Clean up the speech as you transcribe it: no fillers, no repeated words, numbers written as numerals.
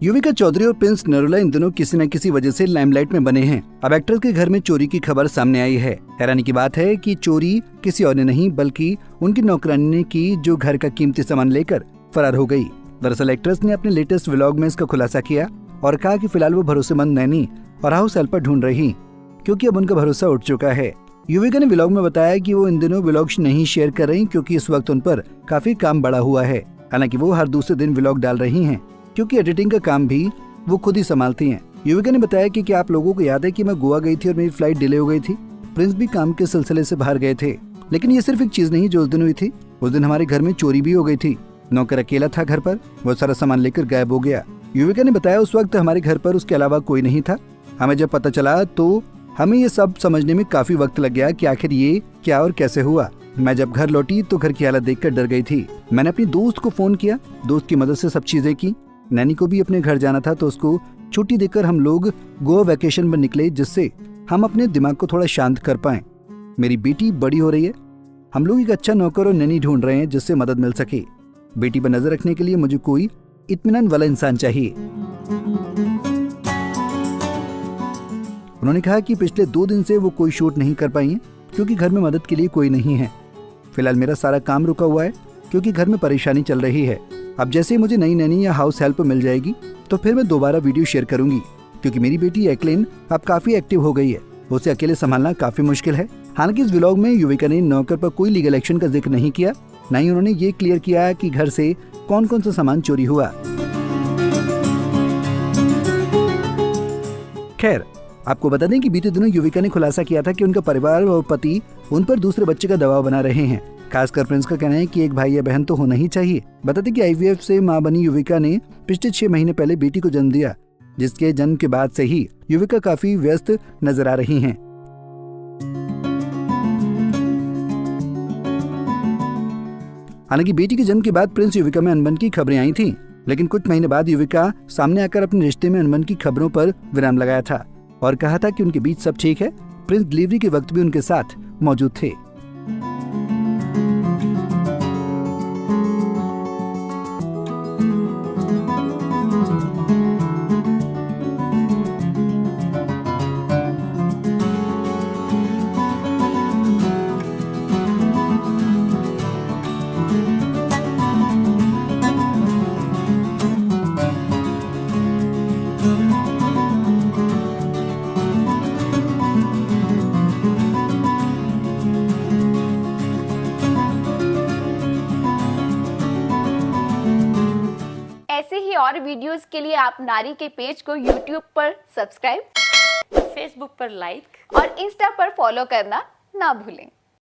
युविका चौधरी और प्रिंस नरूला इन दिनों किसी न किसी वजह से लाइमलाइट में बने हैं। अब एक्ट्रेस के घर में चोरी की खबर सामने आई है। हैरानी की बात है कि चोरी किसी और ने नहीं बल्कि उनकी नौकरानी ने की, जो घर का कीमती सामान लेकर फरार हो गई। दरअसल एक्ट्रेस ने अपने लेटेस्ट व्लॉग में इसका खुलासा किया और कहा कि फिलहाल वो भरोसेमंद नैनी और हाउस हेल्पर ढूंढ रही, क्योंकि अब उनका भरोसा उठ चुका है। युविका ने व्लॉग में बताया कि वो इन दिनों व्लॉग्स नहीं शेयर कर रही, क्योंकि इस वक्त उन पर काफी काम बढ़ा हुआ है। हालांकि वो हर दूसरे दिन व्लॉग डाल रही हैं, क्योंकि एडिटिंग का काम भी वो खुद ही संभालती हैं। युविका ने बताया कि क्या आप लोगों को याद है कि मैं गोवा गई थी और मेरी फ्लाइट डिले हो गई थी। प्रिंस भी काम के सिलसिले से बाहर गए थे, लेकिन ये सिर्फ एक चीज नहीं जो उस दिन हुई थी। उस दिन हमारे घर में चोरी भी हो गई थी। नौकर अकेला था घर पर, वो सारा सामान लेकर गायब हो गया। युविका ने बताया उस वक्त हमारे घर पर उसके अलावा कोई नहीं था। हमें जब पता चला तो हमें ये सब समझने में काफी वक्त लग गया कि आखिर ये क्या और कैसे हुआ। मैं जब घर लौटी तो घर की हालत देखकर डर गई थी। मैंने अपनी दोस्त को फोन किया, दोस्त की मदद से सब चीजें की। नैनी को भी अपने घर जाना था तो उसको छुट्टी देकर हम लोग गोवा वैकेशन पर निकले, जिससे हम अपने दिमाग को थोड़ा शांत कर पाएं। मेरी बेटी बड़ी हो रही है, हम लोग एक अच्छा नौकर और नैनी ढूंढ रहे हैं जिससे मदद मिल सके। बेटी पर नजर रखने के लिए मुझे कोई इत्मीनान वाला इंसान चाहिए। उन्होंने कहा कि पिछले 2 दिन से वो कोई शूट नहीं कर पाई हैं, क्योंकि घर में मदद के लिए कोई नहीं है। फिलहाल मेरा सारा काम रुका हुआ है, क्योंकि घर में परेशानी चल रही है। अब जैसे ही मुझे नई नैनी या हाउस हेल्प मिल जाएगी तो फिर मैं दोबारा वीडियो शेयर करूंगी, क्योंकि मेरी बेटी एक्लेन अब काफी एक्टिव हो गई है। उसे अकेले संभालना काफी मुश्किल है। हालांकि इस व्लॉग में युविका ने नौकर पर कोई लीगल एक्शन का जिक्र नहीं किया, न ही उन्होंने ये क्लियर किया कि घर से कौन कौन सा सामान चोरी हुआ। खैर, आपको बता दें कि बीते दिनों युविका ने खुलासा किया था कि उनका परिवार और पति उन पर दूसरे बच्चे का दबाव बना रहे हैं। खासकर प्रिंस का कहना है कि एक भाई या बहन तो होना ही चाहिए। बता दें कि IVF से मां बनी युविका ने पिछले 6 महीने पहले बेटी को जन्म दिया, जिसके जन्म के बाद से ही युविका काफी व्यस्त नजर आ रही हैं। हालांकि बेटी के जन्म के बाद प्रिंस युविका में अनबन की खबरें आई थीं, लेकिन कुछ महीने बाद युविका सामने आकर अपने रिश्ते में अनबन की खबरों पर विराम लगाया था और कहा था कि उनके बीच सब ठीक है। प्रिंस डिलीवरी के वक्त भी उनके साथ मौजूद थे। ऐसे ही और वीडियोस के लिए आप नारी के पेज को YouTube पर सब्सक्राइब, फेसबुक पर लाइक और इंस्टा पर फॉलो करना ना भूलें।